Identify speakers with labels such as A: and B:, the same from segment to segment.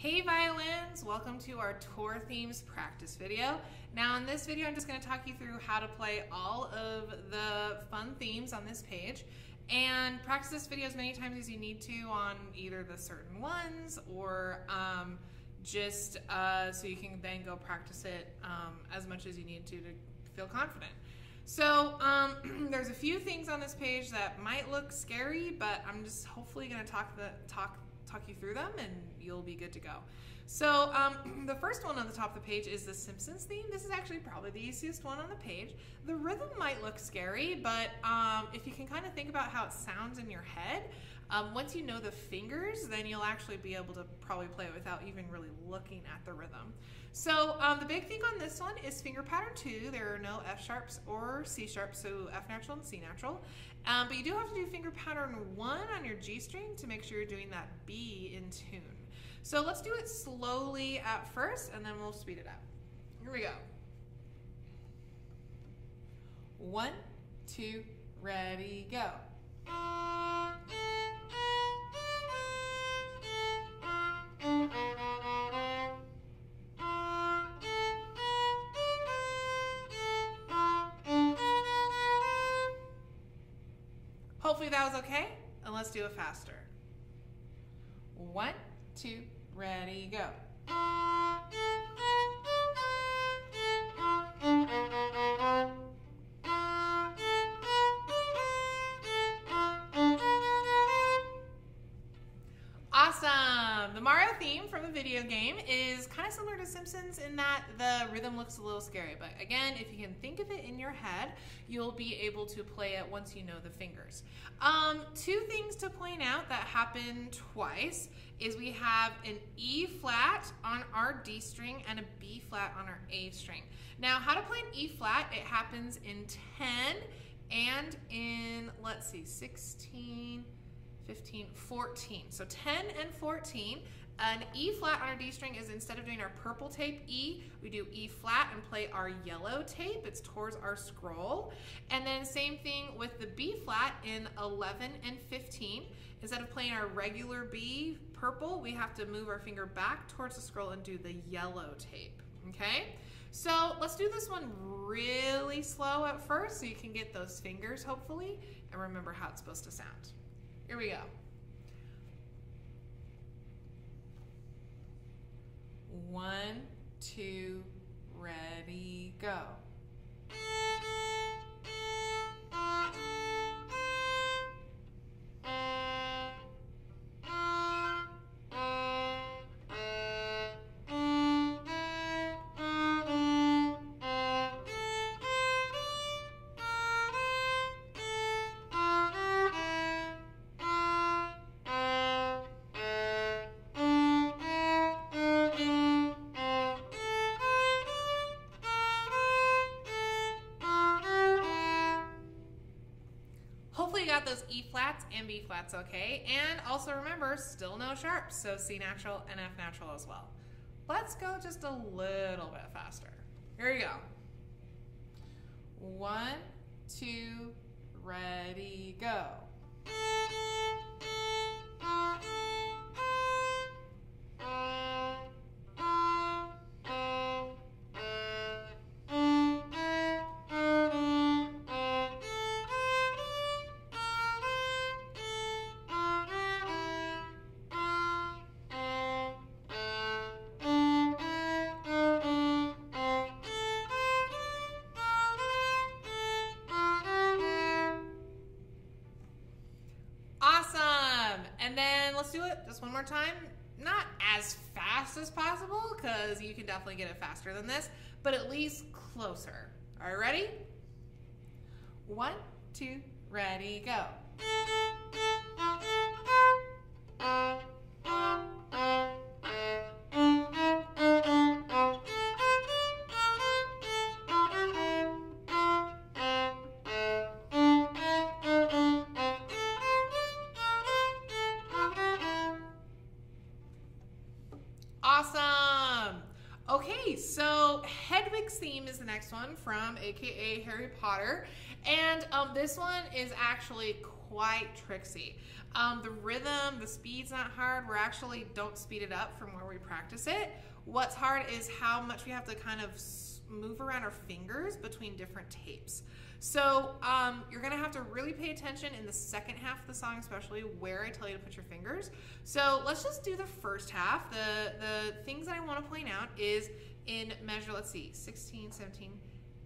A: Hey Violins, welcome to our tour themes practice video. Now in this video I'm just going to talk you through how to play all of the fun themes on this page and practice this video as many times as you need to on either the certain ones or just so you can then go practice it as much as you need to feel confident. So there's a few things on this page that might look scary, but I'm just hopefully going to talk you through them and you'll be good to go. So the first one on the top of the page is the Simpsons theme. This is actually probably the easiest one on the page. The rhythm might look scary, but if you can kind of think about how it sounds in your head, once you know the fingers, then you'll actually be able to probably play it without even really looking at the rhythm. So the big thing on this one is finger pattern 2. There are no F sharps or C sharps, so F natural and C natural. But you do have to do finger pattern 1 on your G string to make sure you're doing that B in tune. So let's do it slowly at first and then we'll speed it up. Here we go. 1, 2, ready, go. Hopefully that was okay, and let's do it faster. 1, 2, ready, go. Awesome! The Mario theme from the video game is kind of similar to Simpsons in that the rhythm looks a little scary, but again, if you can think of it in your head, you'll be able to play it once you know the fingers. Two things to point out that happen twice is we have an E flat on our D string and a B flat on our A string. Now, how to play an E flat, it happens in 10 and in, let's see, 16, 15, 14. So 10 and 14. An E flat on our D string is, instead of doing our purple tape E, we do E flat and play our yellow tape. It's towards our scroll. And then same thing with the B flat in 11 and 15. Instead of playing our regular B purple, we have to move our finger back towards the scroll and do the yellow tape, okay? So let's do this one really slow at first so you can get those fingers, hopefully, and remember how it's supposed to sound. Here we go. 1, 2, ready, go. Hopefully you got those E flats and B flats okay. And also remember, still no sharps, so C natural and F natural as well. Let's go just a little bit faster. Here we go. 1, 2, ready, go. Awesome! And then let's do it just one more time. Not as fast as possible, because you can definitely get it faster than this, but at least closer. All right, ready? 1, 2, ready, go. Awesome. Okay, so Hedwig's theme is the next one from AKA Harry Potter. And this one is actually quite tricksy. The rhythm, the speed's not hard. We actually don't speed it up from where we practice it. What's hard is how much we have to kind of move around our fingers between different tapes. So you're gonna have to really pay attention in the second half of the song, especially where I tell you to put your fingers. So let's just do the first half. The things that I wanna point out is in measure, let's see, 16, 17,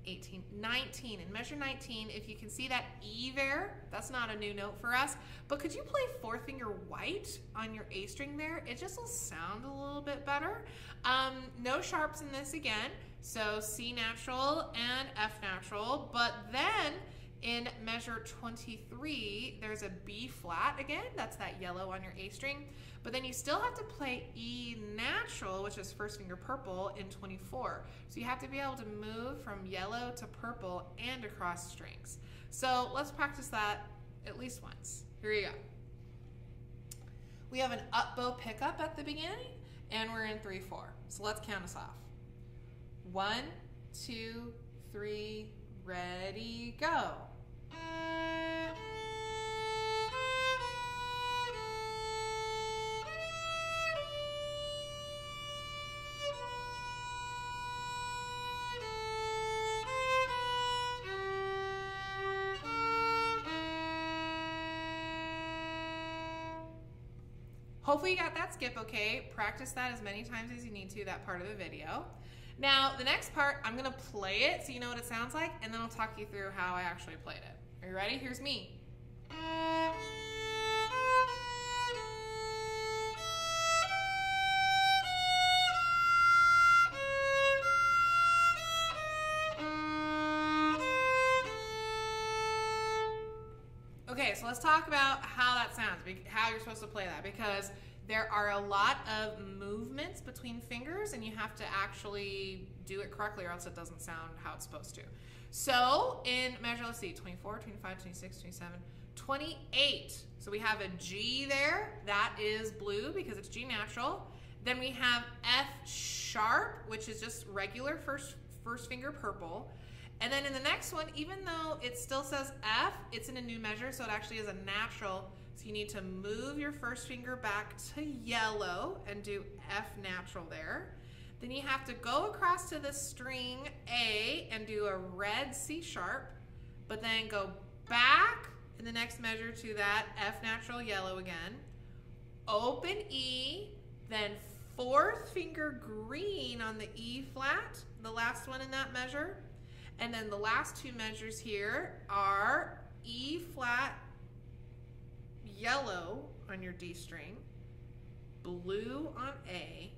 A: 18, 19. In measure 19, if you can see that E there, that's not a new note for us, but could you play fourth finger white on your A string there? It just will sound a little bit better. No sharps in this again, so C natural and F natural, but then in measure 23, there's a B flat again, that's that yellow on your A string, but then you still have to play E natural, which is first finger purple, in 24. So you have to be able to move from yellow to purple and across strings. So let's practice that at least once. Here you go. We have an up bow pickup at the beginning, and we're in 3/4. So let's count us off. 1, 2, 3, ready, go. Hopefully you got that skip okay. Practice that as many times as you need to, that part of the video. Now, the next part, I'm gonna play it so you know what it sounds like, and then I'll talk you through how I actually played it. Are you ready? Here's me. Okay, so let's talk about how that sounds, how you're supposed to play that, because there are a lot of movements between fingers and you have to actually do it correctly or else it doesn't sound how it's supposed to. So in measure, let's see, 24, 25, 26, 27, 28. So we have a G there, that is blue because it's G natural. Then we have F sharp, which is just regular first finger purple. And then in the next one, even though it still says F, it's in a new measure, so it actually is a natural. So you need to move your first finger back to yellow and do F natural there. Then you have to go across to the string A and do a red C sharp, but then go back in the next measure to that F natural yellow again. Open E, then fourth finger green on the E flat, the last one in that measure. And then the last two measures here are E flat yellow on your D string, blue on A,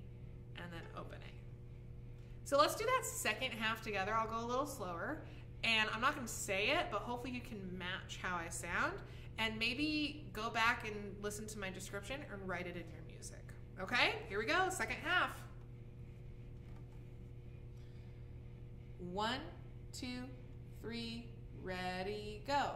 A: and then open A. So let's do that second half together. I'll go a little slower, and I'm not going to say it, but hopefully you can match how I sound, and maybe go back and listen to my description and write it in your music. Okay, here we go, second half. 1, 2, 3, ready, go.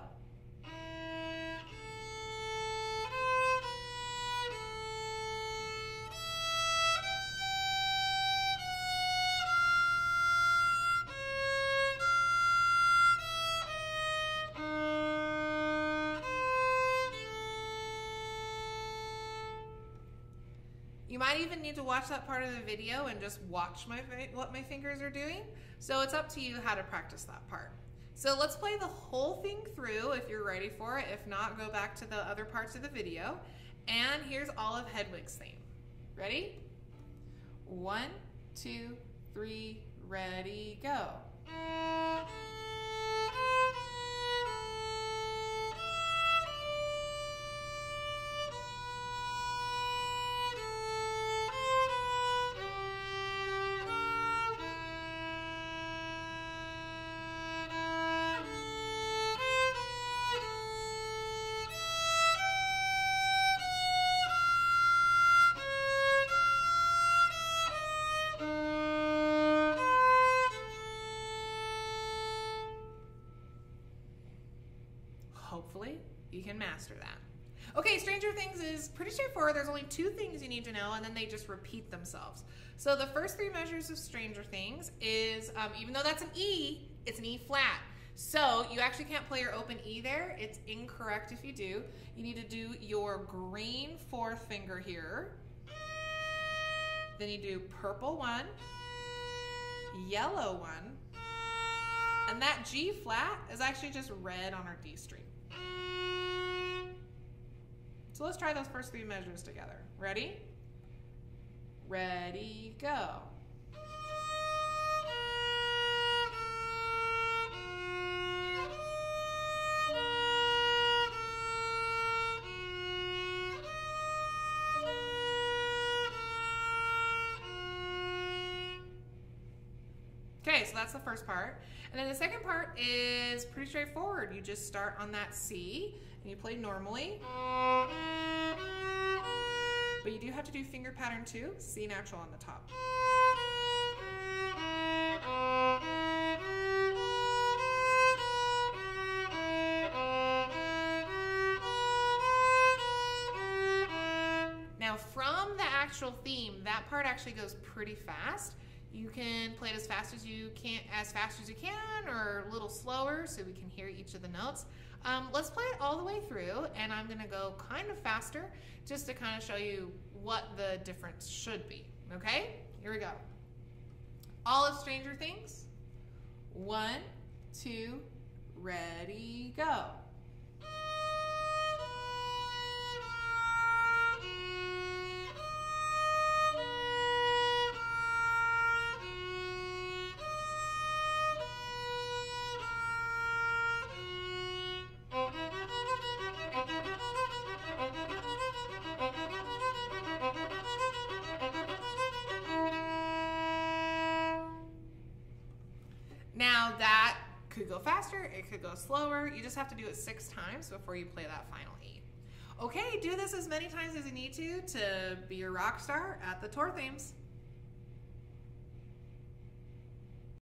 A: You might even need to watch that part of the video and just watch what my fingers are doing. So it's up to you how to practice that part. So let's play the whole thing through if you're ready for it. If not, go back to the other parts of the video. And here's Olive Hedwig's theme. Ready? 1, 2, 3, ready, go. Hopefully you can master that. Okay, Stranger Things is pretty straightforward. There's only 2 things you need to know, and then they just repeat themselves. So the first 3 measures of Stranger Things is, even though that's an E, it's an E flat. So you actually can't play your open E there. It's incorrect if you do. You need to do your green fourth finger here. Then you do purple 1, yellow 1, and that G flat is actually just red on our D string. So let's try those first 3 measures together. Ready? Ready, go. Okay, so that's the first part. And then the second part is pretty straightforward. You just start on that C and you play normally. But you do have to do finger pattern 2, C natural on the top. Now from the actual theme, that part actually goes pretty fast. You can play it as fast as you can, or a little slower so we can hear each of the notes. Let's play it all the way through, and I'm gonna go kind of faster just to kind of show you what the difference should be, okay? Here we go. All of Stranger Things. 1, 2, ready, go. Now that could go faster, it could go slower. You just have to do it 6 times before you play that final E. Okay, do this as many times as you need to be a rock star at the tour themes.